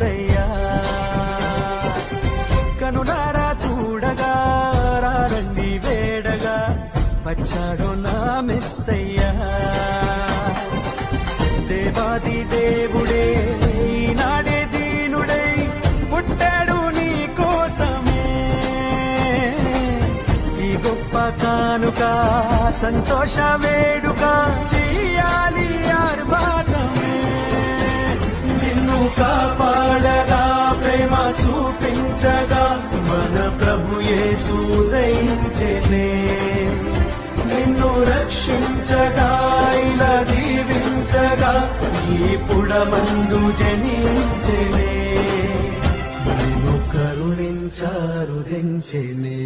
యేసయ్యా. కనులారా చూడగా రండి వేడగా వచ్చాడు నా మెస్సయ్యా. దేవాది దేవుడే ఈనాడే దీనుడై పుట్టాడు నీ కోసమే. ఈ గొప్ప కానుక సంతోష వేడుక చెయ్యాలి ఆర్భాటమే. నిన్ను కాపాడగా ప్రేమ చూపించగా మన ప్రభు యేసు ఉదయించెనే. నిన్ను రక్షించగా ఇలా దీవించగా ఈ పుడమందు జనించెనే. నిన్ను కరుణించారు దించెనే.